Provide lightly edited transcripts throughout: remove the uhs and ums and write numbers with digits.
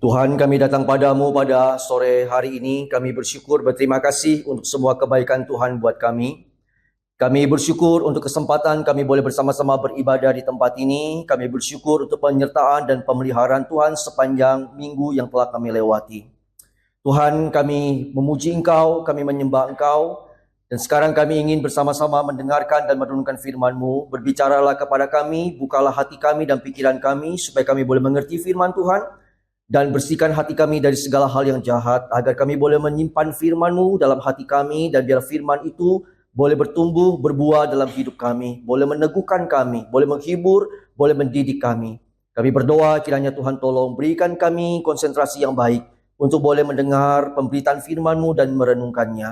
Tuhan, kami datang padamu pada sore hari ini. Kami bersyukur, berterima kasih untuk semua kebaikan Tuhan buat kami. Kami bersyukur untuk kesempatan kami boleh bersama-sama beribadah di tempat ini. Kami bersyukur untuk penyertaan dan pemeliharaan Tuhan sepanjang minggu yang telah kami lewati. Tuhan, kami memuji Engkau, kami menyembah Engkau. Dan sekarang kami ingin bersama-sama mendengarkan dan merenungkan firman-Mu. Berbicaralah kepada kami, bukalah hati kami dan pikiran kami, supaya kami boleh mengerti firman Tuhan. Dan bersihkan hati kami dari segala hal yang jahat, agar kami boleh menyimpan firman-Mu dalam hati kami, dan biar firman itu boleh bertumbuh, berbuah dalam hidup kami, boleh meneguhkan kami, boleh menghibur, boleh mendidik kami. Kami berdoa kiranya Tuhan tolong berikan kami konsentrasi yang baik untuk boleh mendengar pemberitaan firman-Mu dan merenungkannya.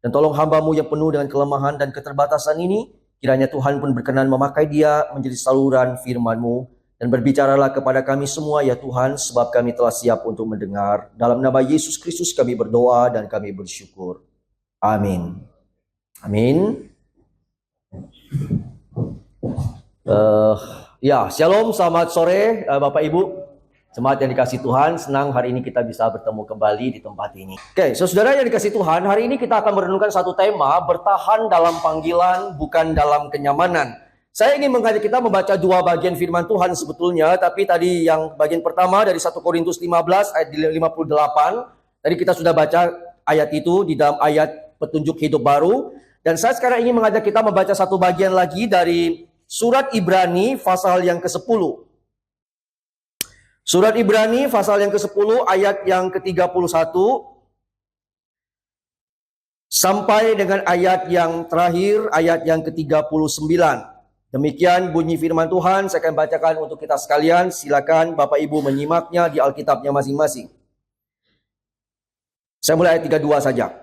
Dan tolong hamba-Mu yang penuh dengan kelemahan dan keterbatasan ini, kiranya Tuhan pun berkenan memakai dia menjadi saluran firman-Mu. Dan berbicaralah kepada kami semua ya Tuhan, sebab kami telah siap untuk mendengar. Dalam nama Yesus Kristus kami berdoa dan kami bersyukur. Amin. Amin. Shalom, selamat sore Bapak Ibu. Jemaat yang dikasih Tuhan, senang hari ini kita bisa bertemu kembali di tempat ini. Oke, saudara yang dikasih Tuhan, hari ini kita akan merenungkan satu tema, bertahan dalam panggilan, bukan dalam kenyamanan. Saya ingin mengajak kita membaca dua bagian firman Tuhan sebetulnya, tapi tadi yang bagian pertama dari 1 Korintus 15 ayat 58, tadi kita sudah baca ayat itu di dalam ayat petunjuk hidup baru. Dan saya sekarang ingin mengajak kita membaca satu bagian lagi dari surat Ibrani pasal yang ke-10. Surat Ibrani pasal yang ke-10 ayat yang ke-31 sampai dengan ayat yang terakhir, ayat yang ke-39. Demikian bunyi firman Tuhan, saya akan bacakan untuk kita sekalian. Silakan Bapak Ibu menyimaknya di Alkitabnya masing-masing. Saya mulai ayat 32 saja.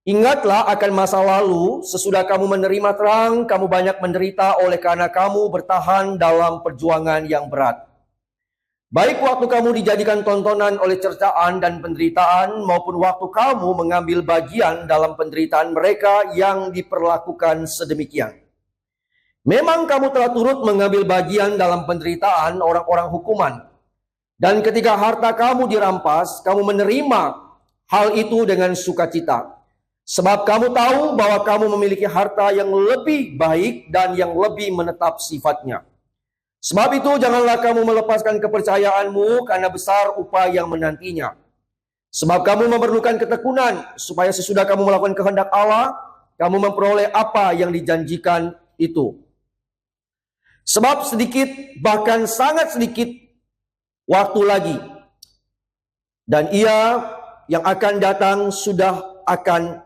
Ingatlah akan masa lalu, sesudah kamu menerima terang, kamu banyak menderita oleh karena kamu bertahan dalam perjuangan yang berat. Baik waktu kamu dijadikan tontonan oleh cercaan dan penderitaan, maupun waktu kamu mengambil bagian dalam penderitaan mereka yang diperlakukan sedemikian. Memang kamu telah turut mengambil bagian dalam penderitaan orang-orang hukuman. Dan ketika harta kamu dirampas, kamu menerima hal itu dengan sukacita. Sebab kamu tahu bahwa kamu memiliki harta yang lebih baik dan yang lebih menetap sifatnya. Sebab itu janganlah kamu melepaskan kepercayaanmu karena besar upah yang menantinya. Sebab kamu memerlukan ketekunan supaya sesudah kamu melakukan kehendak Allah, kamu memperoleh apa yang dijanjikan itu. Sebab sedikit, bahkan sangat sedikit waktu lagi, dan Ia yang akan datang sudah akan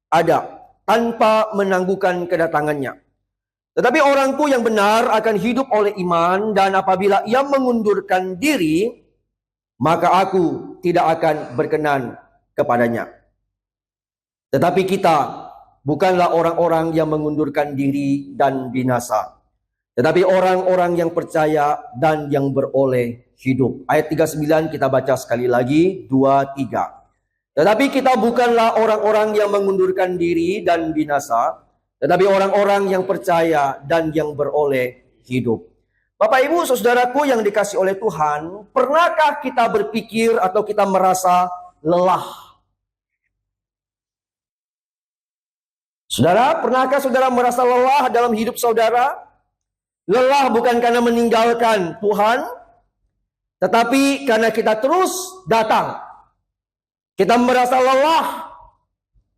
ada, tanpa menangguhkan kedatangannya. Tetapi orangku yang benar akan hidup oleh iman, dan apabila ia mengundurkan diri, maka aku tidak akan berkenan kepadanya. Tetapi kita bukanlah orang-orang yang mengundurkan diri dan binasa, tetapi orang-orang yang percaya dan yang beroleh hidup. Ayat 39 kita baca sekali lagi, 2, 3. Tetapi kita bukanlah orang-orang yang mengundurkan diri dan binasa, tetapi orang-orang yang percaya dan yang beroleh hidup. Bapak Ibu saudaraku yang dikasih oleh Tuhan, pernahkah kita berpikir atau kita merasa lelah? Saudara, pernahkah saudara merasa lelah dalam hidup saudara? Lelah bukan karena meninggalkan Tuhan, tetapi karena kita terus datang. Kita merasa lelah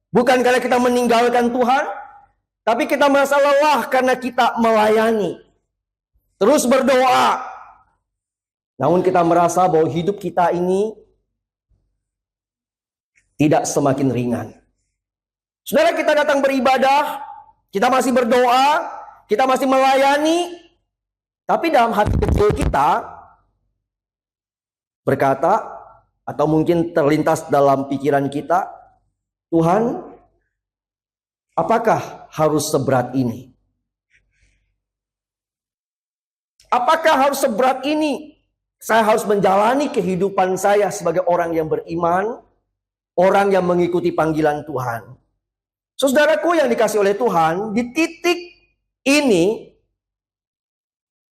bukan karena kita meninggalkan Tuhan, tapi kita merasa lelah karena kita melayani. Terus berdoa. Namun kita merasa bahwa hidup kita ini tidak semakin ringan. Saudara, kita datang beribadah, kita masih berdoa, kita masih melayani, tapi dalam hati kecil kita berkata, atau mungkin terlintas dalam pikiran kita, Tuhan, apakah harus seberat ini? Apakah harus seberat ini? Saya harus menjalani kehidupan saya sebagai orang yang beriman, orang yang mengikuti panggilan Tuhan. Saudaraku yang dikasih oleh Tuhan, di titik ini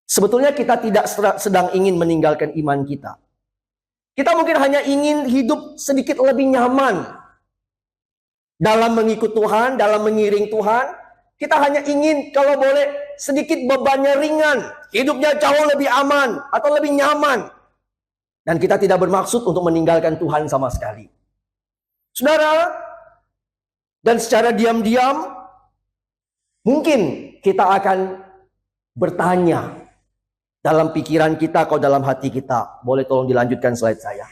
sebetulnya kita tidak sedang ingin meninggalkan iman kita. Kita mungkin hanya ingin hidup sedikit lebih nyaman dalam mengikut Tuhan, dalam mengiring Tuhan. Kita hanya ingin kalau boleh sedikit bebannya ringan, hidupnya jauh lebih aman atau lebih nyaman. Dan kita tidak bermaksud untuk meninggalkan Tuhan sama sekali. Saudara, dan secara diam-diam mungkin kita akan bertanya dalam pikiran kita atau dalam hati kita. Boleh tolong dilanjutkan slide saya.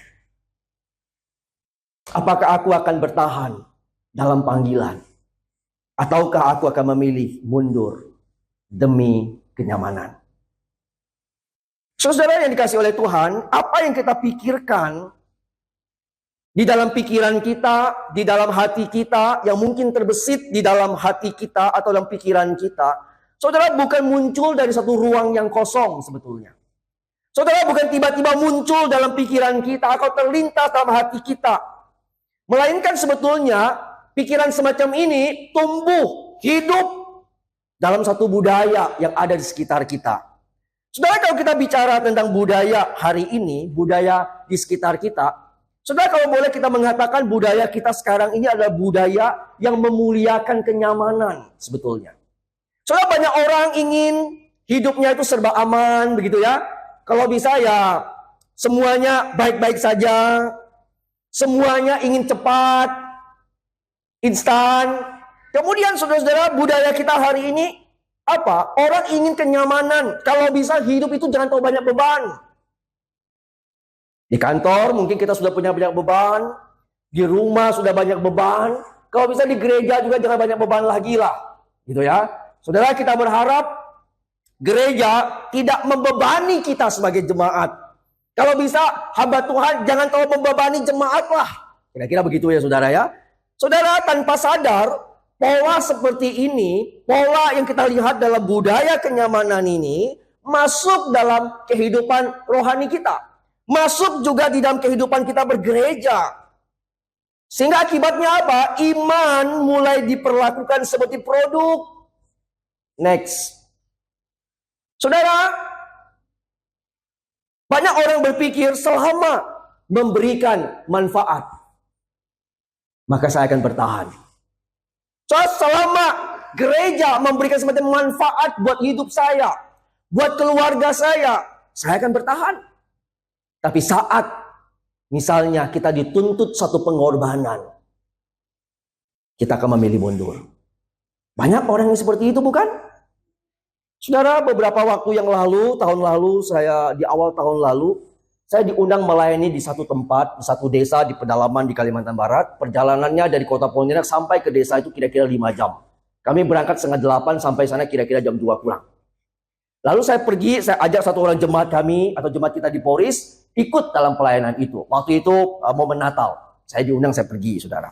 Apakah aku akan bertahan dalam panggilan? Ataukah aku akan memilih mundur demi kenyamanan? Saudara yang dikasih oleh Tuhan, apa yang kita pikirkan di dalam pikiran kita, di dalam hati kita, yang mungkin terbesit di dalam hati kita atau dalam pikiran kita, saudara, bukan muncul dari satu ruang yang kosong sebetulnya. Saudara, bukan tiba-tiba muncul dalam pikiran kita atau terlintas dalam hati kita. Melainkan sebetulnya pikiran semacam ini tumbuh, hidup dalam satu budaya yang ada di sekitar kita. Saudara, kalau kita bicara tentang budaya hari ini, budaya di sekitar kita, saudara, kalau boleh kita mengatakan budaya kita sekarang ini adalah budaya yang memuliakan kenyamanan sebetulnya. Saudara, banyak orang ingin hidupnya itu serba aman, begitu ya. Kalau bisa ya semuanya baik-baik saja, semuanya ingin cepat, instan. Kemudian saudara-saudara, budaya kita hari ini apa? Orang ingin kenyamanan. Kalau bisa hidup itu jangan terlalu banyak beban. Di kantor mungkin kita sudah punya banyak beban. Di rumah sudah banyak beban. Kalau bisa di gereja juga jangan banyak beban lagi lah. Gitu ya. Saudara, kita berharap gereja tidak membebani kita sebagai jemaat. Kalau bisa hamba Tuhan jangan terlalu membebani jemaat lah. Kira-kira begitu ya saudara ya. Saudara, tanpa sadar pola seperti ini, pola yang kita lihat dalam budaya kenyamanan ini masuk dalam kehidupan rohani kita. Masuk juga di dalam kehidupan kita bergereja. Sehingga akibatnya apa? Iman mulai diperlakukan seperti produk. Next. Saudara, banyak orang berpikir selama memberikan manfaat, maka saya akan bertahan. So, selama gereja memberikan semacam manfaat buat hidup saya, buat keluarga saya akan bertahan. Tapi saat misalnya kita dituntut satu pengorbanan, kita akan memilih mundur. Banyak orang yang seperti itu, bukan? Saudara, beberapa waktu yang lalu, di awal tahun lalu, saya diundang melayani di satu tempat, di satu desa di pedalaman di Kalimantan Barat. Perjalanannya dari kota Pontianak sampai ke desa itu kira-kira 5 jam. Kami berangkat setengah 8 sampai sana kira-kira jam 2 kurang. Lalu saya ajak satu orang jemaat kami atau jemaat kita di Poris ikut dalam pelayanan itu. Waktu itu momen Natal. Saya diundang, saya pergi, saudara.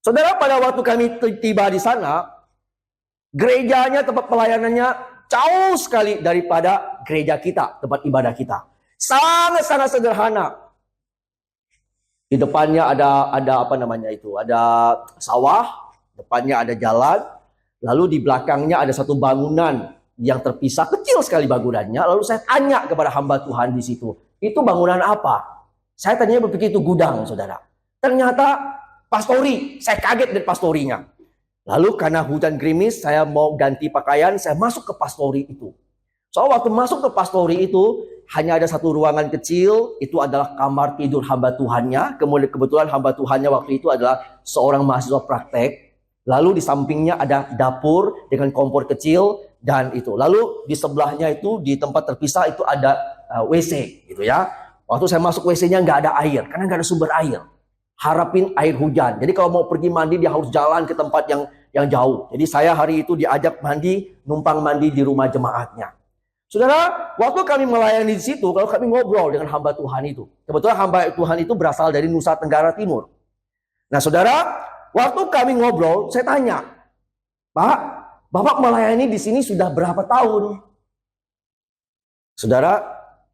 Saudara, pada waktu kami tiba di sana, gerejanya, tempat pelayanannya jauh sekali daripada gereja kita, tempat ibadah kita. Sangat-sangat sederhana. Di depannya ada ada sawah, depannya ada jalan, lalu di belakangnya ada satu bangunan yang terpisah, kecil sekali bangunannya. Lalu saya tanya kepada hamba Tuhan di situ, itu bangunan apa? Saya tanya berpikir itu gudang, saudara. Ternyata pastori, saya kaget dengan pastorinya. Lalu karena hujan gerimis, saya mau ganti pakaian, saya masuk ke pastori itu. So, waktu masuk ke pastori itu, hanya ada satu ruangan kecil, itu adalah kamar tidur hamba Tuhannya. Kemudian kebetulan hamba Tuhannya waktu itu adalah seorang mahasiswa praktek. Lalu di sampingnya ada dapur dengan kompor kecil dan itu. Lalu di sebelahnya itu, di tempat terpisah itu ada WC gitu ya. Waktu saya masuk WC-nya nggak ada air, karena nggak ada sumber air. Harapin air hujan. Jadi kalau mau pergi mandi dia harus jalan ke tempat yang jauh. Jadi saya hari itu diajak mandi, numpang mandi di rumah jemaatnya. Saudara, waktu kami melayani di situ, kalau kami ngobrol dengan hamba Tuhan itu. Kebetulan hamba Tuhan itu berasal dari Nusa Tenggara Timur. Nah saudara, waktu kami ngobrol, saya tanya, Pak, Bapak melayani di sini sudah berapa tahun? Saudara,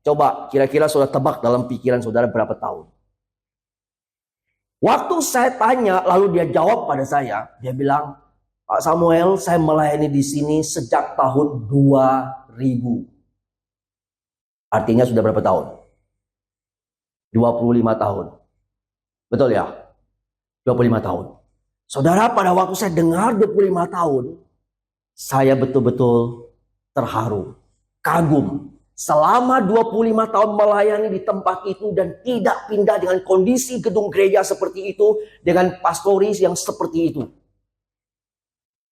coba kira-kira saudara tebak dalam pikiran saudara berapa tahun? Waktu saya tanya, lalu dia jawab pada saya, dia bilang, Pak Samuel, saya melayani di sini sejak tahun 2000. Artinya sudah berapa tahun? 25 tahun. Betul ya? 25 tahun. Saudara, pada waktu saya dengar 25 tahun, saya betul-betul terharu, kagum. Selama 25 tahun melayani di tempat itu dan tidak pindah dengan kondisi gedung gereja seperti itu, dengan pastoris yang seperti itu.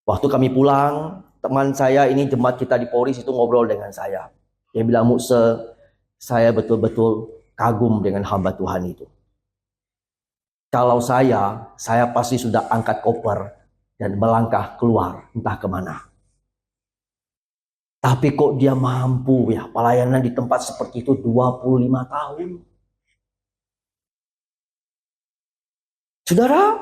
Waktu kami pulang, teman saya ini jemaat kita di Poris itu ngobrol dengan saya. Dia bilang, Mukse, saya betul-betul kagum dengan hamba Tuhan itu. Kalau saya pasti sudah angkat koper dan melangkah keluar entah kemana. Tapi kok dia mampu ya pelayanan di tempat seperti itu 25 tahun. Saudara,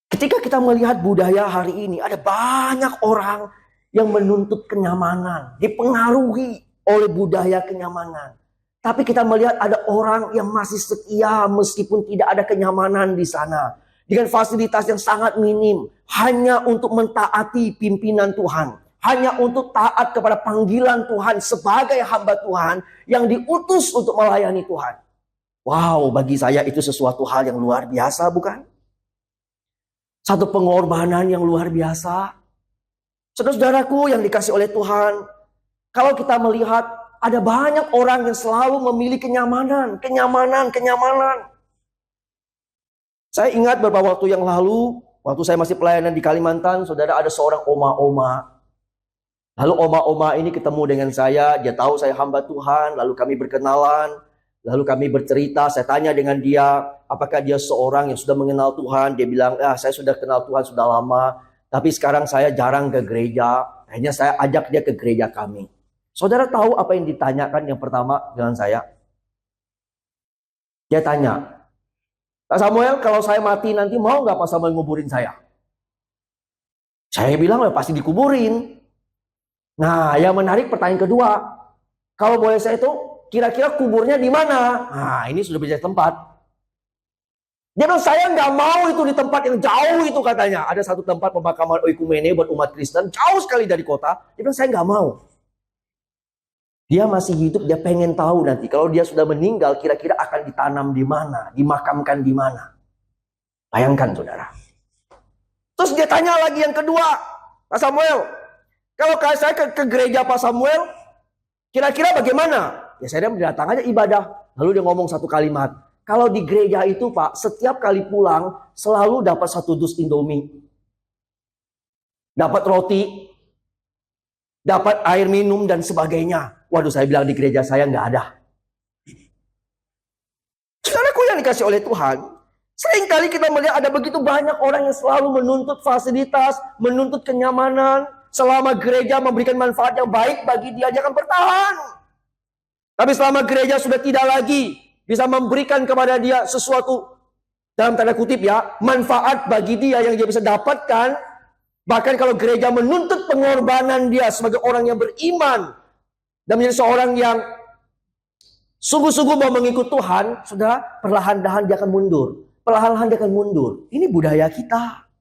ketika kita melihat budaya hari ini, ada banyak orang yang menuntut kenyamanan, dipengaruhi oleh budaya kenyamanan. Tapi kita melihat ada orang yang masih setia meskipun tidak ada kenyamanan di sana. Dengan fasilitas yang sangat minim. Hanya untuk mentaati pimpinan Tuhan. Hanya untuk taat kepada panggilan Tuhan sebagai hamba Tuhan yang diutus untuk melayani Tuhan. Wow, bagi saya itu sesuatu hal yang luar biasa, bukan? Satu pengorbanan yang luar biasa. Saudara-saudaraku yang dikasih oleh Tuhan, kalau kita melihat ada banyak orang yang selalu memilih kenyamanan. Saya ingat beberapa waktu yang lalu, waktu saya masih pelayanan di Kalimantan, saudara, ada seorang oma-oma. Lalu oma-oma ini ketemu dengan saya, dia tahu saya hamba Tuhan, lalu kami berkenalan, lalu kami bercerita, saya tanya dengan dia, apakah dia seorang yang sudah mengenal Tuhan. Dia bilang, saya sudah kenal Tuhan sudah lama, tapi sekarang saya jarang ke gereja, akhirnya saya ajak dia ke gereja kami. Saudara tahu apa yang ditanyakan yang pertama dengan saya? Dia tanya, Pak Samuel, kalau saya mati nanti mau nggak Pak Samuel nguburin saya? Saya bilang, pasti dikuburin. Nah, yang menarik pertanyaan kedua, kalau boleh saya itu, kira-kira kuburnya di mana? Nah, ini sudah bisa tempat. Dia bilang, saya nggak mau itu di tempat yang jauh itu katanya. Ada satu tempat pemakaman oikumene buat umat Kristen, jauh sekali dari kota. Dia bilang, saya nggak mau. Dia masih hidup, dia pengen tahu nanti kalau dia sudah meninggal kira-kira akan ditanam di mana, dimakamkan di mana. Bayangkan saudara. Terus dia tanya lagi yang kedua, Pak Samuel, kalau saya ke gereja Pak Samuel, kira-kira bagaimana? Ya saya datang aja ibadah. Lalu dia ngomong satu kalimat, kalau di gereja itu Pak, setiap kali pulang selalu dapat satu dus Indomie. Dapat roti, dapat air minum dan sebagainya. Waduh, saya bilang di gereja saya nggak ada. Saudaraku yang dikasih oleh Tuhan, seringkali kita melihat ada begitu banyak orang yang selalu menuntut fasilitas, menuntut kenyamanan. Selama gereja memberikan manfaat yang baik bagi dia, dia akan bertahan. Tapi selama gereja sudah tidak lagi bisa memberikan kepada dia sesuatu, dalam tanda kutip ya, manfaat bagi dia yang dia bisa dapatkan. Bahkan kalau gereja menuntut pengorbanan dia sebagai orang yang beriman, dan menjadi seorang yang sungguh-sungguh mau mengikut Tuhan, sudah perlahan-lahan dia akan mundur. Perlahan-lahan dia akan mundur. Ini budaya kita.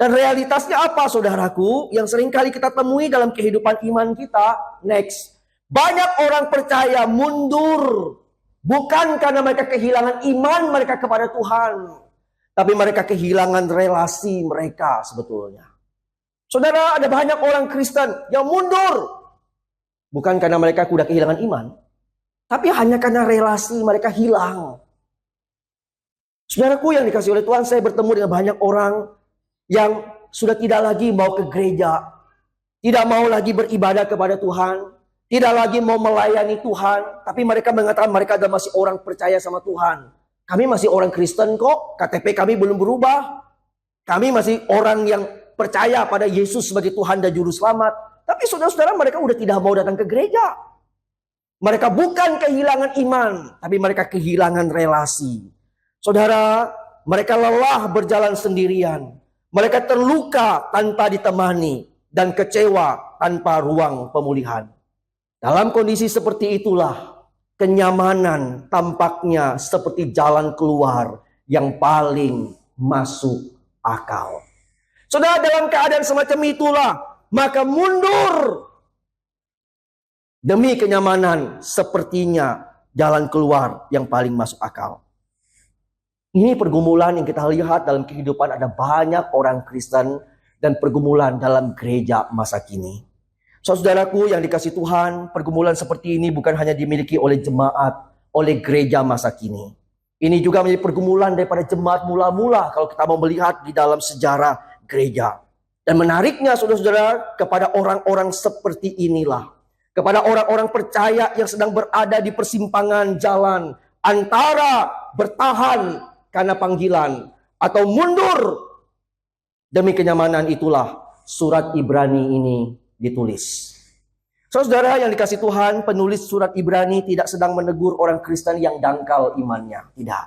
Dan realitasnya apa saudaraku? Yang seringkali kita temui dalam kehidupan iman kita. Next. Banyak orang percaya mundur. Bukan karena mereka kehilangan iman mereka kepada Tuhan. Tapi mereka kehilangan relasi mereka sebetulnya. Saudara, ada banyak orang Kristen yang mundur. Bukan karena mereka sudah kehilangan iman. Tapi hanya karena relasi mereka hilang. Saudaraku yang dikasih oleh Tuhan, saya bertemu dengan banyak orang yang sudah tidak lagi mau ke gereja. Tidak mau lagi beribadah kepada Tuhan. Tidak lagi mau melayani Tuhan. Tapi mereka mengatakan mereka adalah masih orang percaya sama Tuhan. Kami masih orang Kristen kok. KTP kami belum berubah. Kami masih orang yang percaya pada Yesus sebagai Tuhan dan Juru Selamat. Tapi saudara-saudara mereka udah tidak mau datang ke gereja. Mereka bukan kehilangan iman, tapi mereka kehilangan relasi. Saudara, mereka lelah berjalan sendirian. Mereka terluka tanpa ditemani dan kecewa tanpa ruang pemulihan. Dalam kondisi seperti itulah, kenyamanan tampaknya seperti jalan keluar yang paling masuk akal. Saudara, dalam keadaan semacam itulah, maka mundur Demi kenyamanan, sepertinya jalan keluar yang paling masuk akal. Ini pergumulan yang kita lihat dalam kehidupan ada banyak orang Kristen dan pergumulan dalam gereja masa kini. Saudaraku yang dikasih Tuhan, pergumulan seperti ini bukan hanya dimiliki oleh jemaat, oleh gereja masa kini. Ini juga menjadi pergumulan daripada jemaat mula-mula kalau kita mau melihat di dalam sejarah gereja. Dan menariknya saudara-saudara, kepada orang-orang seperti inilah, kepada orang-orang percaya yang sedang berada di persimpangan jalan antara bertahan karena panggilan atau mundur demi kenyamanan, itulah surat Ibrani ini ditulis. Saudara yang dikasih Tuhan, penulis surat Ibrani tidak sedang menegur orang Kristen yang dangkal imannya. Tidak.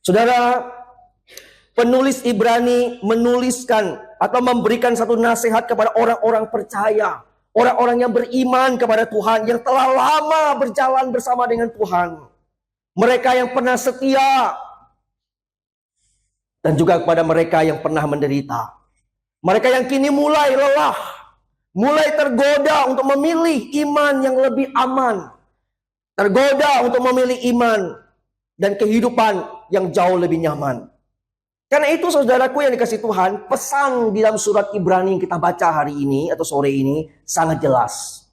Saudara, penulis Ibrani menuliskan atau memberikan satu nasihat kepada orang-orang percaya. Orang-orang yang beriman kepada Tuhan, yang telah lama berjalan bersama dengan Tuhan. Mereka yang pernah setia. Dan juga kepada mereka yang pernah menderita. Mereka yang kini mulai lelah, mulai tergoda untuk memilih iman yang lebih aman. Tergoda untuk memilih iman dan kehidupan yang jauh lebih nyaman. Karena itu saudaraku yang dikasih Tuhan, pesan di dalam surat Ibrani yang kita baca hari ini atau sore ini sangat jelas.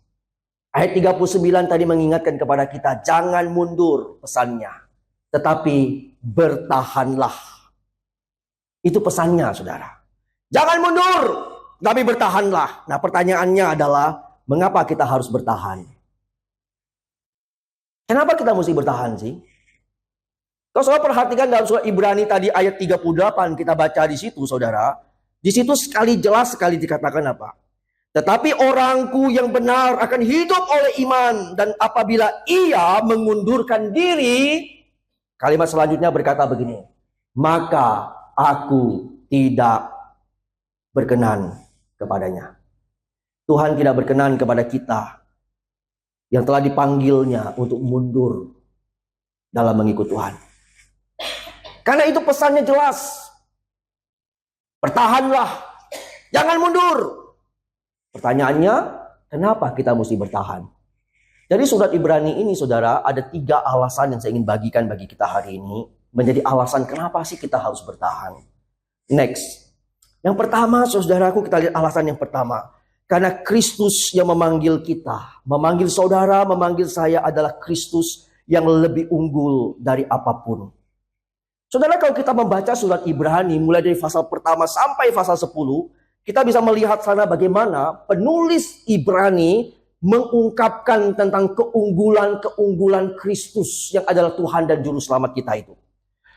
Ayat 39 tadi mengingatkan kepada kita, jangan mundur pesannya, tetapi bertahanlah. Itu pesannya saudara. Jangan mundur, tapi bertahanlah. Nah pertanyaannya adalah, mengapa kita harus bertahan? Kenapa kita mesti bertahan sih? Kalau saudara perhatikan dalam surat Ibrani tadi ayat 38 kita baca di situ saudara. Di situ jelas sekali dikatakan apa? Tetapi orangku yang benar akan hidup oleh iman. Dan apabila ia mengundurkan diri, kalimat selanjutnya berkata begini, maka aku tidak berkenan kepadanya. Tuhan tidak berkenan kepada kita yang telah dipanggilnya untuk mundur dalam mengikut Tuhan. Karena itu pesannya jelas. Bertahanlah, jangan mundur. Pertanyaannya, kenapa kita mesti bertahan? Jadi surat Ibrani ini saudara, ada 3 alasan yang saya ingin bagikan bagi kita hari ini. Menjadi alasan kenapa sih kita harus bertahan. Next. Yang pertama saudaraku, kita lihat alasan yang pertama. Karena Kristus yang memanggil kita. Memanggil saudara, memanggil saya adalah Kristus yang lebih unggul dari apapun. Saudara, kalau kita membaca surat Ibrani mulai dari pasal pertama sampai pasal 10. Kita bisa melihat sana bagaimana penulis Ibrani mengungkapkan tentang keunggulan-keunggulan Kristus yang adalah Tuhan dan Juru Selamat kita itu.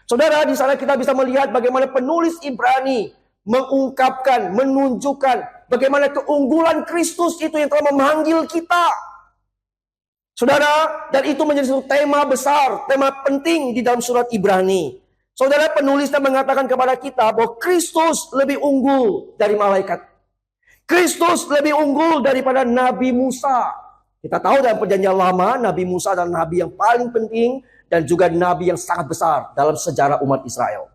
Saudara, di sana kita bisa melihat bagaimana penulis Ibrani mengungkapkan, menunjukkan bagaimana keunggulan Kristus itu yang telah memanggil kita. Saudara, dan itu menjadi satu tema besar, tema penting di dalam surat Ibrani. Saudara, penulisnya mengatakan kepada kita bahwa Kristus lebih unggul dari malaikat. Kristus lebih unggul daripada Nabi Musa. Kita tahu dalam perjanjian lama, Nabi Musa adalah nabi yang paling penting dan juga nabi yang sangat besar dalam sejarah umat Israel.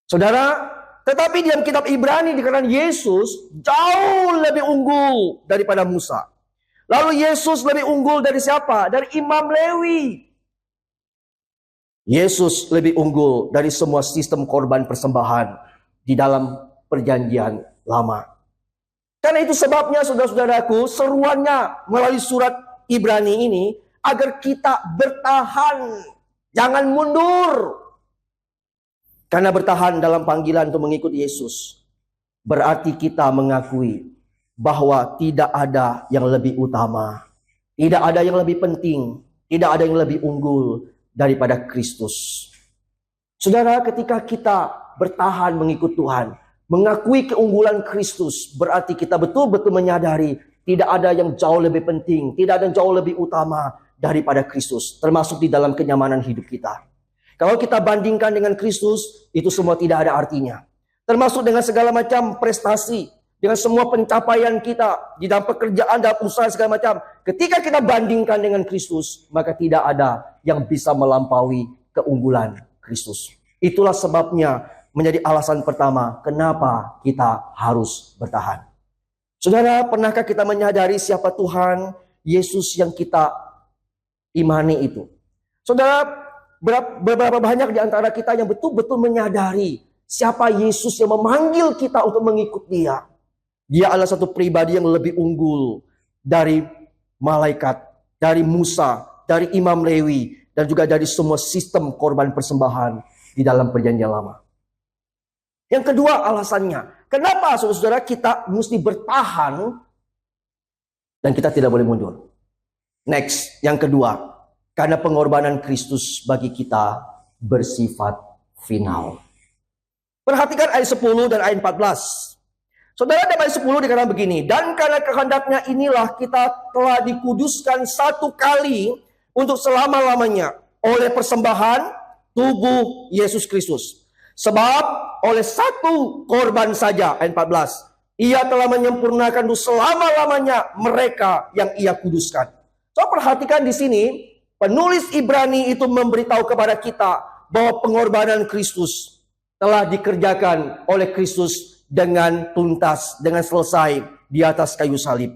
Saudara, tetapi dalam kitab Ibrani dikatakan Yesus jauh lebih unggul daripada Musa. Lalu Yesus lebih unggul dari siapa? Dari Imam Lewi. Yesus lebih unggul dari semua sistem korban persembahan di dalam perjanjian lama. Karena itu sebabnya saudara-saudaraku, seruannya melalui surat Ibrani ini agar kita bertahan, jangan mundur. Karena bertahan dalam panggilan untuk mengikut Yesus berarti kita mengakui bahwa tidak ada yang lebih utama, tidak ada yang lebih penting, tidak ada yang lebih unggul daripada Kristus. Saudara, ketika kita bertahan mengikut Tuhan, mengakui keunggulan Kristus, berarti kita betul-betul menyadari tidak ada yang jauh lebih penting, tidak ada yang jauh lebih utama daripada Kristus, termasuk di dalam kenyamanan hidup kita. Kalau kita bandingkan dengan Kristus, itu semua tidak ada artinya. Termasuk dengan segala macam prestasi, dengan semua pencapaian kita di dalam pekerjaan, dalam usaha segala macam. Ketika kita bandingkan dengan Kristus, maka tidak ada yang bisa melampaui keunggulan Kristus. Itulah sebabnya menjadi alasan pertama kenapa kita harus bertahan. Saudara, pernahkah kita menyadari siapa Tuhan Yesus yang kita imani itu. Saudara, beberapa banyak di antara kita yang betul-betul menyadari siapa Yesus yang memanggil kita untuk mengikut Dia. Dia adalah satu pribadi yang lebih unggul dari malaikat, dari Musa, dari Imam Lewi, dan juga dari semua sistem korban persembahan di dalam Perjanjian Lama. Yang kedua alasannya, kenapa saudara-saudara kita mesti bertahan dan kita tidak boleh mundur. Next, yang kedua, karena pengorbanan Kristus bagi kita bersifat final. Perhatikan ayat 10 dan ayat 14. Saudara, dalam ayat 10 dikatakan begini, dan karena kehendaknya inilah kita telah dikuduskan satu kali untuk selama-lamanya oleh persembahan tubuh Yesus Kristus. Sebab oleh satu korban saja, ayat 14, Ia telah menyempurnakan untuk selama-lamanya mereka yang Ia kuduskan. So, perhatikan di sini, penulis Ibrani itu memberitahu kepada kita bahwa pengorbanan Kristus telah dikerjakan oleh Kristus dengan tuntas, dengan selesai di atas kayu salib.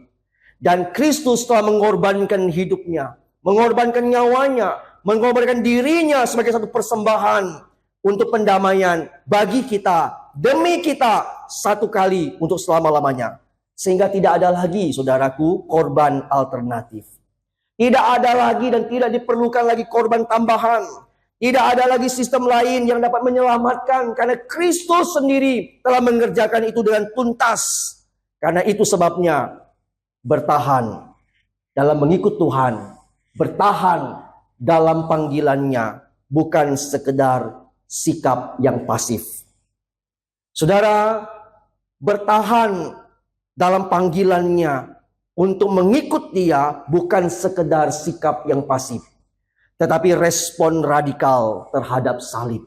Dan Kristus telah mengorbankan hidupnya, mengorbankan nyawanya, mengorbankan dirinya sebagai satu persembahan untuk pendamaian bagi kita, demi kita, satu kali untuk selama-lamanya. Sehingga tidak ada lagi, saudaraku, korban alternatif. Tidak ada lagi dan tidak diperlukan lagi korban tambahan. Tidak ada lagi sistem lain yang dapat menyelamatkan, karena Kristus sendiri telah mengerjakan itu dengan tuntas. Karena itu sebabnya bertahan dalam mengikut Tuhan, bertahan dalam panggilannya, bukan sekedar sikap yang pasif. Saudara, bertahan dalam panggilannya untuk mengikut Dia bukan sekedar sikap yang pasif, tetapi respon radikal terhadap salib.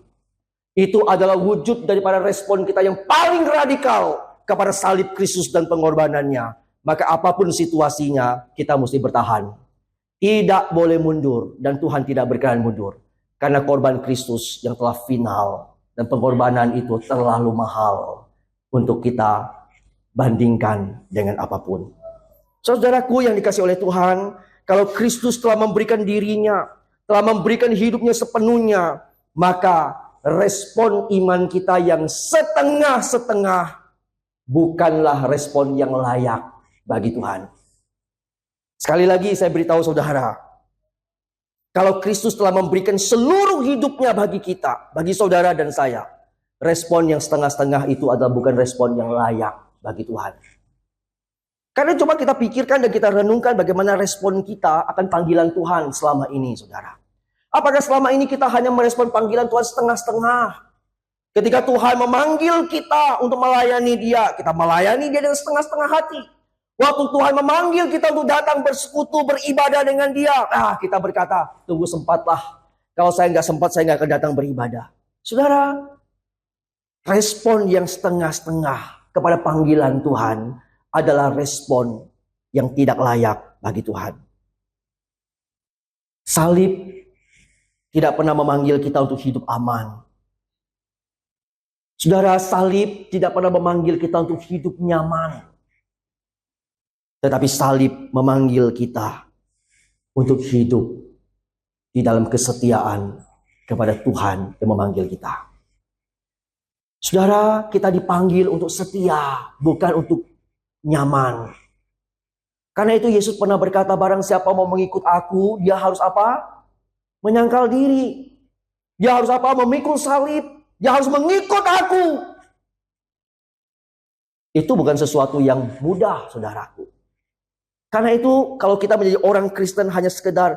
Itu adalah wujud daripada respon kita yang paling radikal kepada salib Kristus dan pengorbanannya. Maka apapun situasinya, kita mesti bertahan. Tidak boleh mundur, dan Tuhan tidak berkenan mundur. Karena korban Kristus yang telah final, dan pengorbanan itu terlalu mahal untuk kita bandingkan dengan apapun. Saudaraku yang dikasihi oleh Tuhan, kalau Kristus telah memberikan dirinya, telah memberikan hidupnya sepenuhnya, maka respon iman kita yang setengah-setengah bukanlah respon yang layak bagi Tuhan. Sekali lagi saya beritahu saudara, kalau Kristus telah memberikan seluruh hidupnya bagi kita, bagi saudara dan saya, respon yang setengah-setengah itu adalah bukan respon yang layak bagi Tuhan. Karena coba kita pikirkan dan kita renungkan bagaimana respon kita akan panggilan Tuhan selama ini, saudara. Apakah selama ini kita hanya merespon panggilan Tuhan setengah-setengah? Ketika Tuhan memanggil kita untuk melayani Dia, kita melayani Dia dengan setengah-setengah hati. Waktu Tuhan memanggil kita untuk datang bersekutu, beribadah dengan Dia, kita berkata, tunggu sempatlah. Kalau saya nggak sempat, saya nggak akan datang beribadah. Saudara, respon yang setengah-setengah kepada panggilan Tuhan adalah respon yang tidak layak bagi Tuhan. Salib tidak pernah memanggil kita untuk hidup aman. Saudara, salib tidak pernah memanggil kita untuk hidup nyaman. Tetapi salib memanggil kita untuk hidup di dalam kesetiaan kepada Tuhan yang memanggil kita. Saudara, kita dipanggil untuk setia, bukan untuk nyaman. Karena itu Yesus pernah berkata, barang siapa mau mengikut aku, dia harus apa? Menyangkal diri. Dia harus apa? Memikul salib. Dia harus mengikut aku. Itu bukan sesuatu yang mudah, saudaraku. Karena itu kalau kita menjadi orang Kristen hanya sekedar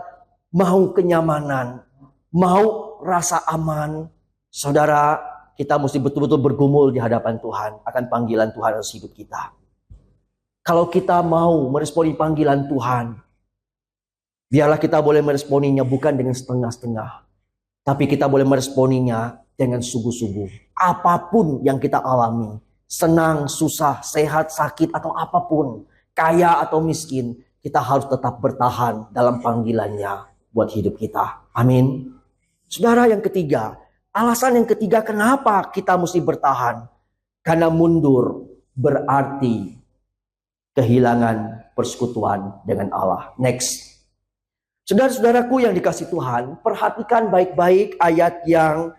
mau kenyamanan, mau rasa aman, saudara, kita mesti betul-betul bergumul di hadapan Tuhan akan panggilan Tuhan dalam hidup kita. Kalau kita mau meresponi panggilan Tuhan, biarlah kita boleh meresponinya bukan dengan setengah-setengah, tapi kita boleh meresponinya dengan sungguh-sungguh. Apapun yang kita alami, senang, susah, sehat, sakit, atau apapun, kaya atau miskin, kita harus tetap bertahan dalam panggilannya buat hidup kita. Amin. Saudara, yang ketiga, alasan yang ketiga kenapa kita mesti bertahan. Karena mundur berarti kehilangan persekutuan dengan Allah. Next. Saudara-saudaraku yang dikasih Tuhan, perhatikan baik-baik ayat yang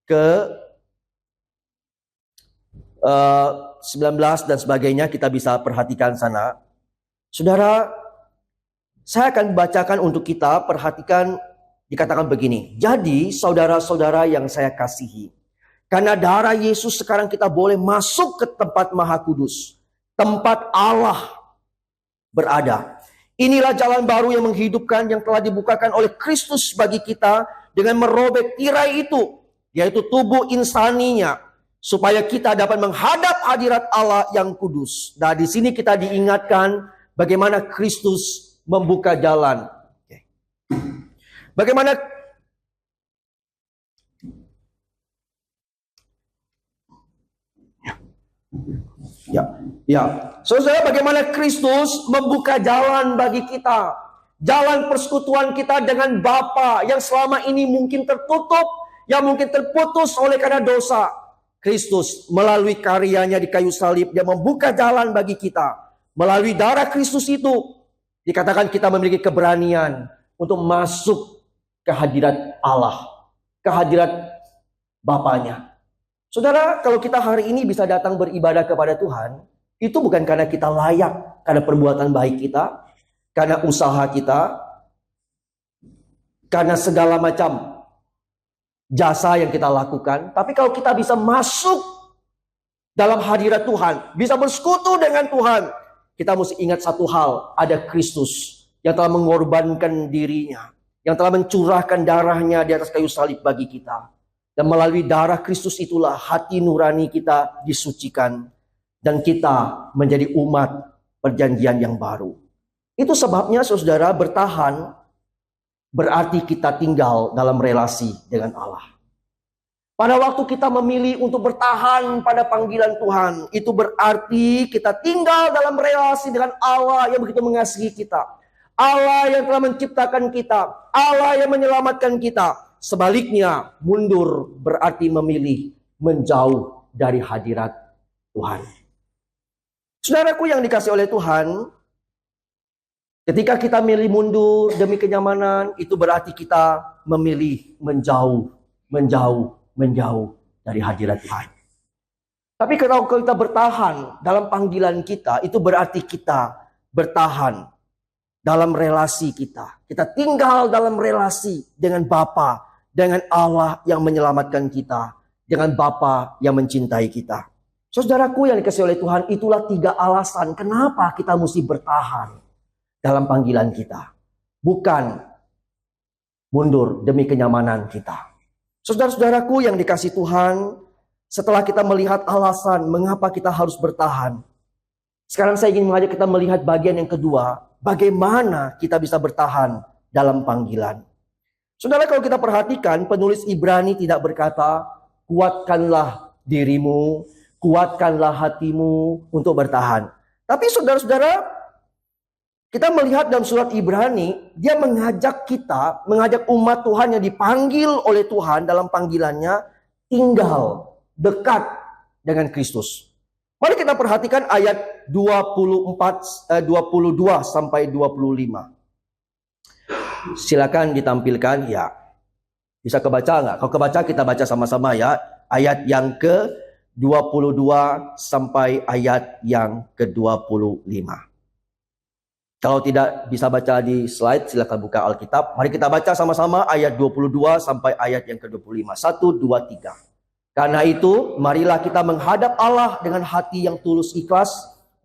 ke 19 dan sebagainya, kita bisa perhatikan sana. Saudara, saya akan bacakan untuk kita, perhatikan, dikatakan begini. Jadi, saudara-saudara yang saya kasihi, karena darah Yesus sekarang kita boleh masuk ke tempat Maha Kudus, tempat Allah berada. Inilah jalan baru yang menghidupkan, yang telah dibukakan oleh Kristus bagi kita dengan merobek tirai itu, yaitu tubuh insaninya, supaya kita dapat menghadap hadirat Allah yang kudus. Nah, di sini kita diingatkan bagaimana Kristus membuka jalan. Bagaimana Saudara, bagaimana Kristus membuka jalan bagi kita. Jalan persekutuan kita dengan Bapa yang selama ini mungkin tertutup, yang mungkin terputus oleh karena dosa. Kristus melalui karyanya di kayu salib, dia membuka jalan bagi kita. Melalui darah Kristus itu, dikatakan kita memiliki keberanian untuk masuk ke hadirat Allah, ke hadirat Bapanya. Saudara, kalau kita hari ini bisa datang beribadah kepada Tuhan, itu bukan karena kita layak, karena perbuatan baik kita, karena usaha kita, karena segala macam jasa yang kita lakukan. Tapi kalau kita bisa masuk dalam hadirat Tuhan, bisa bersekutu dengan Tuhan, kita mesti ingat satu hal, ada Kristus yang telah mengorbankan dirinya, yang telah mencurahkan darahnya di atas kayu salib bagi kita. Dan melalui darah Kristus itulah hati nurani kita disucikan. Dan kita menjadi umat perjanjian yang baru. Itu sebabnya saudara, bertahan berarti kita tinggal dalam relasi dengan Allah. Pada waktu kita memilih untuk bertahan pada panggilan Tuhan, itu berarti kita tinggal dalam relasi dengan Allah yang begitu mengasihi kita. Allah yang telah menciptakan kita. Allah yang menyelamatkan kita. Sebaliknya, mundur berarti memilih menjauh dari hadirat Tuhan. Saudaraku yang dikasih oleh Tuhan, ketika kita milih mundur demi kenyamanan, itu berarti kita memilih menjauh dari hadirat Tuhan. Tapi kalau kita bertahan dalam panggilan kita, itu berarti kita bertahan dalam relasi kita. Kita tinggal dalam relasi dengan Bapa, dengan Allah yang menyelamatkan kita, dengan Bapa yang mencintai kita. Saudaraku yang dikasihi oleh Tuhan, itulah 3 alasan kenapa kita mesti bertahan dalam panggilan kita. Bukan mundur demi kenyamanan kita. Saudara-saudaraku yang dikasihi Tuhan, setelah kita melihat alasan mengapa kita harus bertahan, sekarang saya ingin mengajak kita melihat bagian yang kedua, bagaimana kita bisa bertahan dalam panggilan. Saudara, kalau kita perhatikan, penulis Ibrani tidak berkata, kuatkanlah dirimu, kuatkanlah hatimu untuk bertahan. Tapi saudara-saudara, kita melihat dalam surat Ibrani, dia mengajak kita, mengajak umat Tuhan yang dipanggil oleh Tuhan dalam panggilannya, tinggal dekat dengan Kristus. Mari kita perhatikan ayat 22 sampai 25. Silakan ditampilkan ya. Bisa kebaca nggak? Kalau kebaca kita baca sama-sama ya. Ayat yang ke-22 sampai ayat yang ke-25. Kalau tidak bisa baca di slide, silakan buka Alkitab. Mari kita baca sama-sama ayat 22 sampai ayat yang ke-25. 1, 2, 3. Karena itu, marilah kita menghadap Allah dengan hati yang tulus ikhlas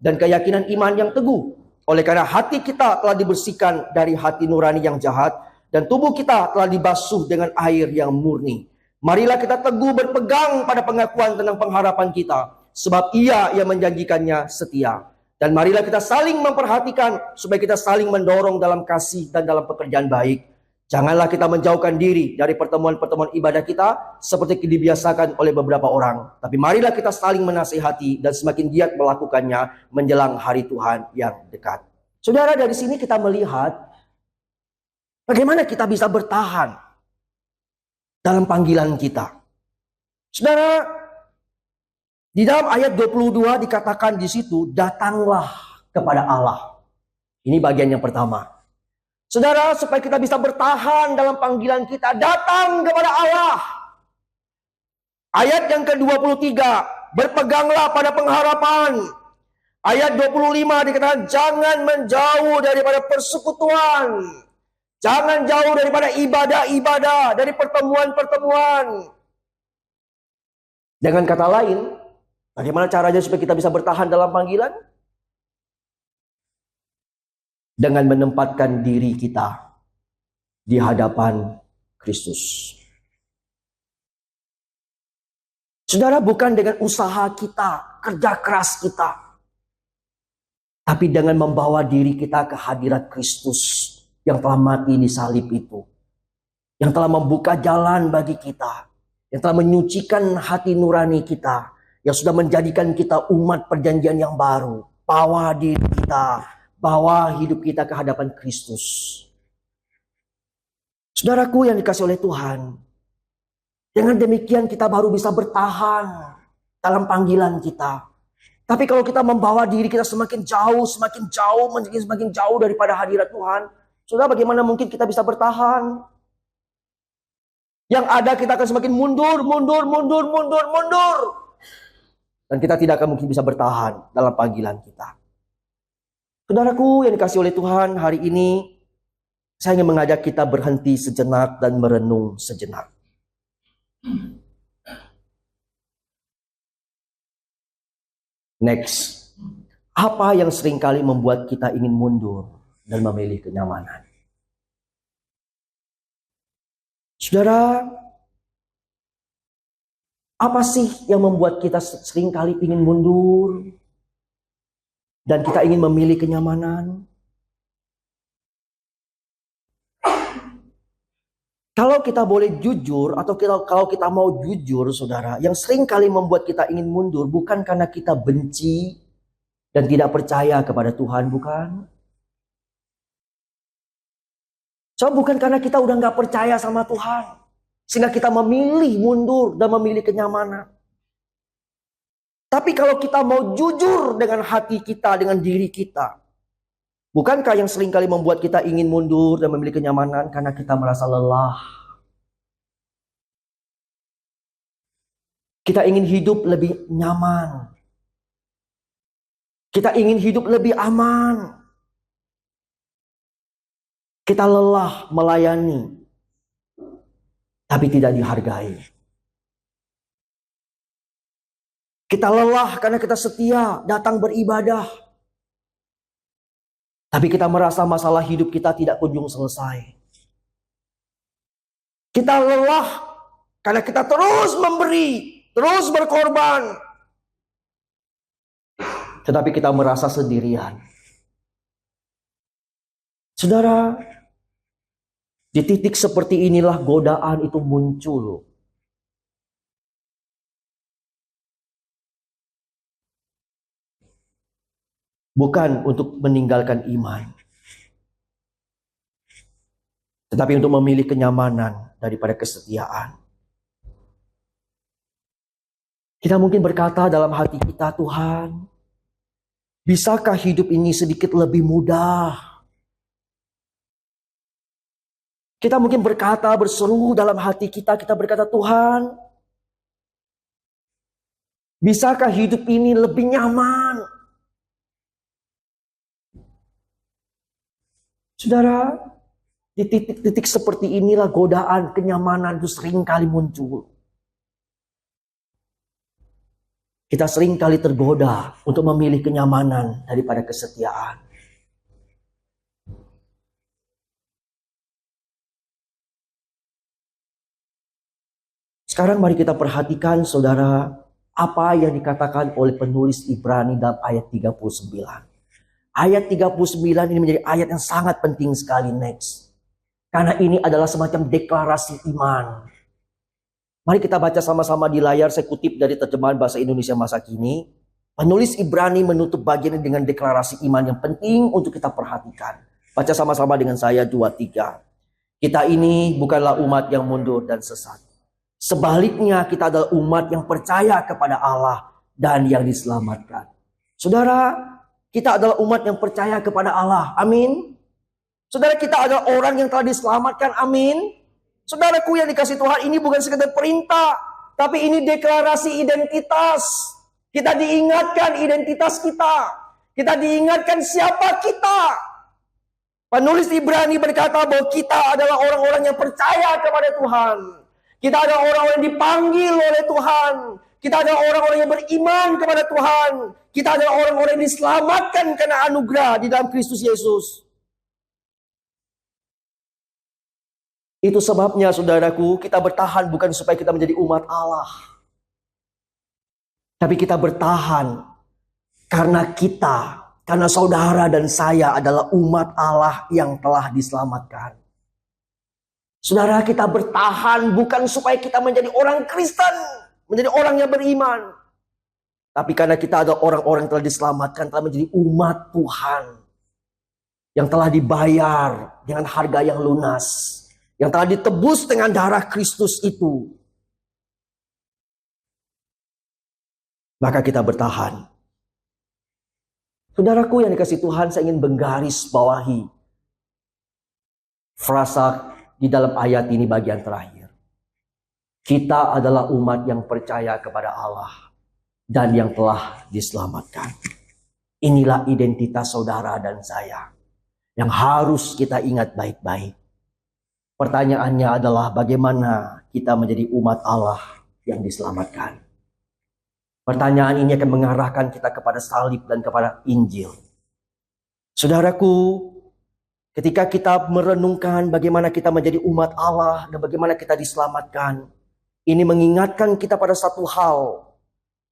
dan keyakinan iman yang teguh. Oleh karena hati kita telah dibersihkan dari hati nurani yang jahat dan tubuh kita telah dibasuh dengan air yang murni. Marilah kita teguh berpegang pada pengakuan tentang pengharapan kita, sebab Ia yang menjanjikannya setia. Dan marilah kita saling memperhatikan supaya kita saling mendorong dalam kasih dan dalam pekerjaan baik. Janganlah kita menjauhkan diri dari pertemuan-pertemuan ibadah kita seperti dibiasakan oleh beberapa orang. Tapi marilah kita saling menasihati dan semakin giat melakukannya menjelang hari Tuhan yang dekat. Saudara, dari sini kita melihat bagaimana kita bisa bertahan dalam panggilan kita. Saudara, di dalam ayat 22 dikatakan di situ, datanglah kepada Allah. Ini bagian yang pertama. Saudara, supaya kita bisa bertahan dalam panggilan kita, datang kepada Allah. Ayat yang ke-23, berpeganglah pada pengharapan. Ayat 25 dikatakan, jangan menjauh daripada persekutuan. Jangan jauh daripada ibadah-ibadah, dari pertemuan-pertemuan. Dengan kata lain, bagaimana caranya supaya kita bisa bertahan dalam panggilan? Dengan menempatkan diri kita di hadapan Kristus. Saudara, bukan dengan usaha kita, kerja keras kita, tapi dengan membawa diri kita ke hadirat Kristus yang telah mati di salib itu, yang telah membuka jalan bagi kita, yang telah menyucikan hati nurani kita, yang sudah menjadikan kita umat perjanjian yang baru. Bawa diri kita, bawa hidup kita ke hadapan Kristus. Saudaraku yang dikasih oleh Tuhan, dengan demikian kita baru bisa bertahan dalam panggilan kita. Tapi kalau kita membawa diri kita semakin jauh daripada hadirat Tuhan, saudara, bagaimana mungkin kita bisa bertahan? Yang ada kita akan semakin mundur. Dan kita tidak akan mungkin bisa bertahan dalam panggilan kita. Saudaraku yang dikasih oleh Tuhan, hari ini saya ingin mengajak kita berhenti sejenak dan merenung sejenak. Next, apa yang seringkali membuat kita ingin mundur dan memilih kenyamanan? Saudara, apa sih yang membuat kita seringkali ingin mundur dan kita ingin memilih kenyamanan? Kalau kita boleh jujur, atau kalau kita mau jujur, saudara, yang sering kali membuat kita ingin mundur bukan karena kita benci dan tidak percaya kepada Tuhan, bukan? So, bukan karena kita udah gak percaya sama Tuhan, sehingga kita memilih mundur dan memilih kenyamanan. Tapi kalau kita mau jujur dengan hati kita, dengan diri kita, bukankah yang seringkali membuat kita ingin mundur dan memilih kenyamanan karena kita merasa lelah? Kita ingin hidup lebih nyaman. Kita ingin hidup lebih aman. Kita lelah melayani, tapi tidak dihargai. Kita lelah karena kita setia datang beribadah, tapi kita merasa masalah hidup kita tidak kunjung selesai. Kita lelah karena kita terus memberi, terus berkorban, tetapi kita merasa sendirian. Saudara, di titik seperti inilah godaan itu muncul. Bukan untuk meninggalkan iman, tetapi untuk memilih kenyamanan daripada kesetiaan. Kita mungkin berkata dalam hati kita, Tuhan, bisakah hidup ini sedikit lebih mudah? Kita mungkin berkata, berseru dalam hati kita, kita berkata, Tuhan, bisakah hidup ini lebih nyaman? Saudara, di titik-titik seperti inilah godaan kenyamanan itu sering kali muncul. Kita sering kali tergoda untuk memilih kenyamanan daripada kesetiaan. Sekarang mari kita perhatikan, saudara, apa yang dikatakan oleh penulis Ibrani dalam ayat 39. Ayat 39 ini menjadi ayat yang sangat penting sekali next. Karena ini adalah semacam deklarasi iman. Mari kita baca sama-sama di layar, saya kutip dari terjemahan bahasa Indonesia masa kini. Penulis Ibrani menutup bagian dengan deklarasi iman yang penting untuk kita perhatikan. Baca sama-sama dengan saya 2-3. Kita ini bukanlah umat yang mundur dan sesat. Sebaliknya kita adalah umat yang percaya kepada Allah dan yang diselamatkan. Saudara, Kita adalah umat yang percaya kepada Allah. Amin. Saudara, kita adalah orang yang telah diselamatkan. Amin. Saudaraku yang dikasih Tuhan, ini bukan sekedar perintah, tapi ini deklarasi identitas. Kita diingatkan identitas kita. Kita diingatkan siapa kita. Penulis Ibrani berkata bahwa kita adalah orang-orang yang percaya kepada Tuhan. Kita adalah orang-orang yang dipanggil oleh Tuhan. Kita adalah orang-orang yang beriman kepada Tuhan. Kita adalah orang-orang yang diselamatkan karena anugerah di dalam Kristus Yesus. Itu sebabnya saudaraku, kita bertahan bukan supaya kita menjadi umat Allah. Tapi kita bertahan karena saudara dan saya adalah umat Allah yang telah diselamatkan. Saudara, kita bertahan bukan supaya kita menjadi orang Kristen, menjadi orang yang beriman. Tapi karena kita ada orang-orang yang telah diselamatkan, telah menjadi umat Tuhan. Yang telah dibayar dengan harga yang lunas. Yang telah ditebus dengan darah Kristus itu. Maka kita bertahan. Saudaraku yang dikasih Tuhan, saya ingin menggaris bawahi frasa di dalam ayat ini bagian terakhir. Kita adalah umat yang percaya kepada Allah dan yang telah diselamatkan. Inilah identitas saudara dan saya yang harus kita ingat baik-baik. Pertanyaannya adalah bagaimana kita menjadi umat Allah yang diselamatkan. Pertanyaan ini akan mengarahkan kita kepada salib dan kepada Injil. Saudaraku, ketika kita merenungkan bagaimana kita menjadi umat Allah dan bagaimana kita diselamatkan, ini mengingatkan kita pada satu hal,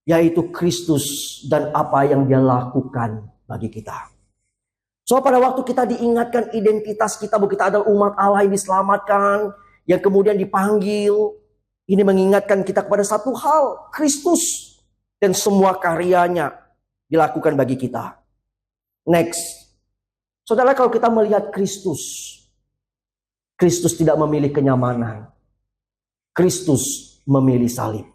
yaitu Kristus dan apa yang Dia lakukan bagi kita. So pada waktu kita diingatkan identitas kita bahwa kita adalah umat Allah yang diselamatkan, yang kemudian dipanggil, ini mengingatkan kita kepada satu hal, Kristus. Dan semua karyanya dilakukan bagi kita. Next. Saudara, kalau kita melihat Kristus. Kristus tidak memilih kenyamanan. Kristus memilih salib.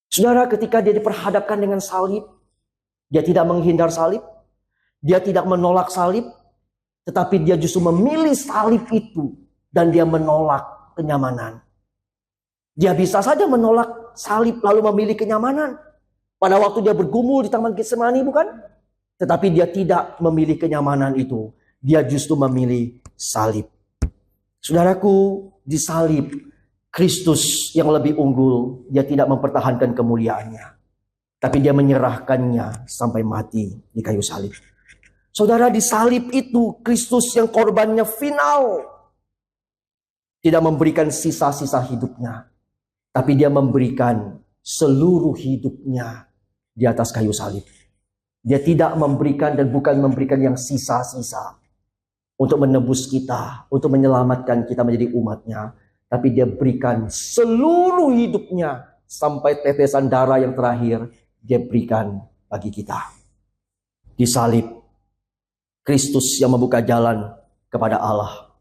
Saudara, ketika dia diperhadapkan dengan salib. Dia tidak menghindar salib. Dia tidak menolak salib. Tetapi dia justru memilih salib itu. Dan dia menolak kenyamanan. Dia bisa saja menolak salib lalu memilih kenyamanan. Pada waktu dia bergumul di Taman Getsemani, bukan? Tetapi dia tidak memilih kenyamanan itu. Dia justru memilih salib. Saudaraku, di salib Kristus yang lebih unggul, dia tidak mempertahankan kemuliaannya. Tapi dia menyerahkannya sampai mati di kayu salib. Saudara, di salib itu Kristus yang korbannya final. Tidak memberikan sisa-sisa hidupnya. Tapi dia memberikan seluruh hidupnya di atas kayu salib. Dia tidak memberikan dan bukan memberikan yang sisa-sisa. Untuk menebus kita, untuk menyelamatkan kita menjadi umatnya. Tapi dia berikan seluruh hidupnya. Sampai tetesan darah yang terakhir, dia berikan bagi kita. Di salib, Kristus yang membuka jalan kepada Allah.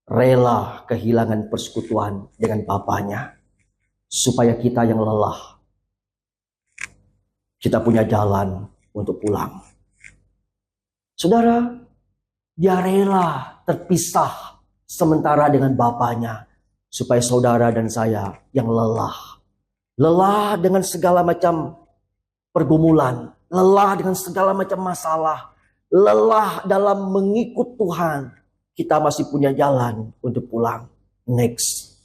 Rela kehilangan persekutuan dengan Bapanya. Supaya kita yang lelah, kita punya jalan untuk pulang. Saudara, dia rela terpisah sementara dengan Bapanya. Supaya saudara dan saya yang lelah. Lelah dengan segala macam pergumulan. Lelah dengan segala macam masalah. Lelah dalam mengikut Tuhan. Kita masih punya jalan untuk pulang. Next.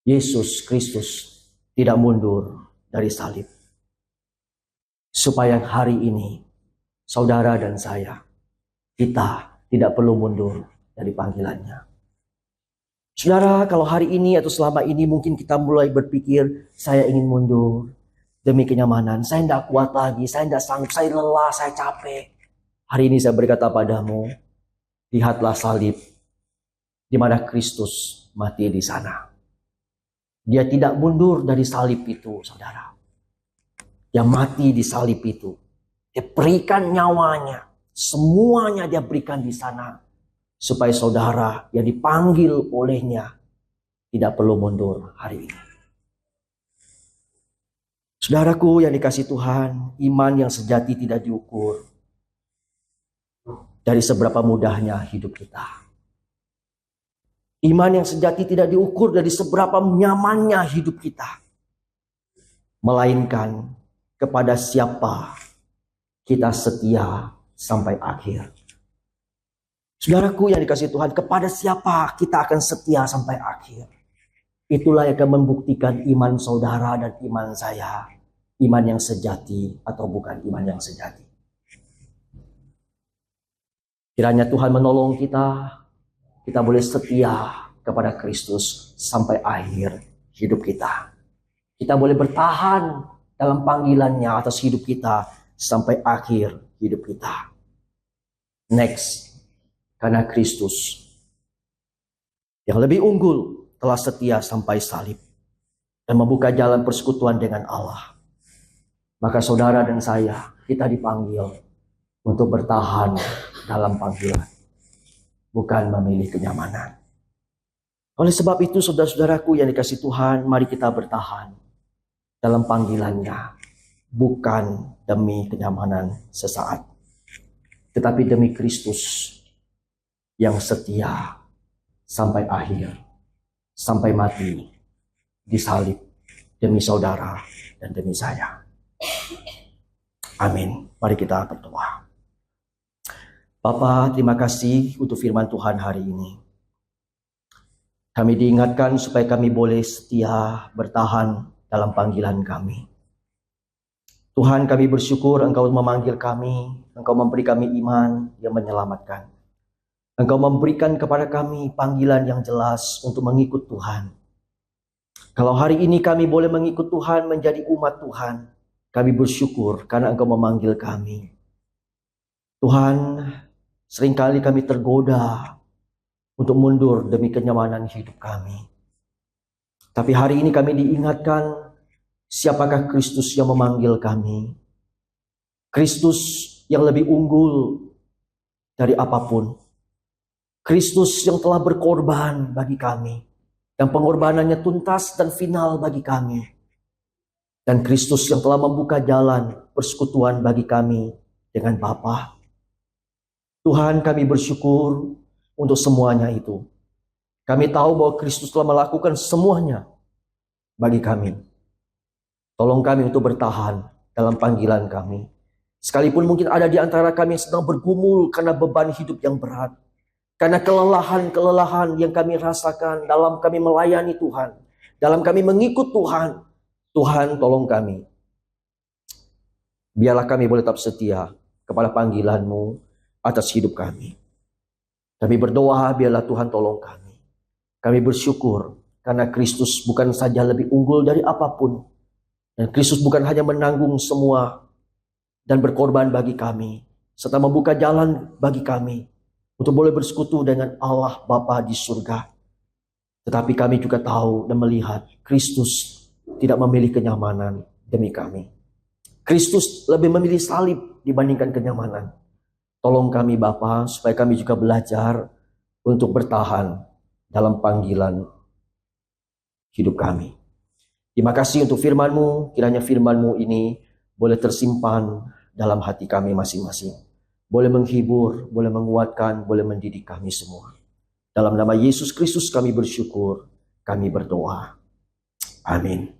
Yesus Kristus tidak mundur dari salib. Supaya hari ini, saudara dan saya, kita tidak perlu mundur dari panggilannya. Saudara, kalau hari ini atau selama ini mungkin kita mulai berpikir, saya ingin mundur demi kenyamanan. Saya tidak kuat lagi, saya tidak sanggup, saya lelah, saya capek. Hari ini saya berkata padamu, lihatlah salib, di mana Kristus mati di sana. Dia tidak mundur dari salib itu, saudara. Dia mati di salib itu. Dia berikan nyawanya. Semuanya dia berikan di sana. Supaya saudara yang dipanggil olehnya tidak perlu mundur hari ini. Saudaraku yang dikasihi Tuhan, iman yang sejati tidak diukur dari seberapa mudahnya hidup kita. Iman yang sejati tidak diukur dari seberapa nyamannya hidup kita. Melainkan kepada siapa kita setia sampai akhir. Saudaraku yang dikasihi Tuhan, kepada siapa kita akan setia sampai akhir. Itulah yang akan membuktikan iman saudara dan iman saya. Iman yang sejati atau bukan iman yang sejati. Kiranya Tuhan menolong kita boleh setia kepada Kristus sampai akhir hidup kita. Kita boleh bertahan dalam panggilannya atas hidup kita sampai akhir hidup kita. Next, karena Kristus yang lebih unggul telah setia sampai salib dan membuka jalan persekutuan dengan Allah. Maka saudara dan saya, kita dipanggil untuk bertahan dalam panggilan, bukan memilih kenyamanan. Oleh sebab itu, saudara-saudaraku yang dikasihi Tuhan, mari kita bertahan dalam panggilannya, bukan demi kenyamanan sesaat, tetapi demi Kristus yang setia sampai akhir, sampai mati, disalib demi saudara dan demi saya. Amin. Mari kita berdoa. Bapa, terima kasih untuk firman Tuhan hari ini. Kami diingatkan supaya kami boleh setia bertahan dalam panggilan kami. Tuhan, kami bersyukur Engkau memanggil kami, Engkau memberi kami iman yang menyelamatkan. Engkau memberikan kepada kami panggilan yang jelas untuk mengikut Tuhan. Kalau hari ini kami boleh mengikut Tuhan menjadi umat Tuhan, kami bersyukur karena Engkau memanggil kami. Tuhan, seringkali kami tergoda untuk mundur demi kenyamanan hidup kami. Tapi hari ini kami diingatkan, siapakah Kristus yang memanggil kami? Kristus yang lebih unggul dari apapun. Kristus yang telah berkorban bagi kami. Dan pengorbanannya tuntas dan final bagi kami. Dan Kristus yang telah membuka jalan persekutuan bagi kami dengan Bapa. Tuhan, kami bersyukur untuk semuanya itu. Kami tahu bahwa Kristus telah melakukan semuanya bagi kami. Tolong kami untuk bertahan dalam panggilan kami. Sekalipun mungkin ada di antara kami yang sedang bergumul karena beban hidup yang berat. Karena kelelahan-kelelahan yang kami rasakan dalam kami melayani Tuhan. Dalam kami mengikut Tuhan. Tuhan, tolong kami. Biarlah kami boleh tetap setia kepada panggilan-Mu atas hidup kami. Kami berdoa, biarlah Tuhan tolong kami. Kami bersyukur karena Kristus bukan saja lebih unggul dari apapun. Dan Kristus bukan hanya menanggung semua dan berkorban bagi kami, serta membuka jalan bagi kami untuk boleh bersekutu dengan Allah Bapa di surga. Tetapi kami juga tahu dan melihat Kristus tidak memilih kenyamanan demi kami. Kristus lebih memilih salib dibandingkan kenyamanan. Tolong kami Bapa, supaya kami juga belajar untuk bertahan dalam panggilan hidup kami. Terima kasih untuk firman-Mu. Kiranya firman-Mu ini boleh tersimpan dalam hati kami masing-masing. Boleh menghibur, boleh menguatkan, boleh mendidik kami semua. Dalam nama Yesus Kristus kami bersyukur, kami berdoa. Amin.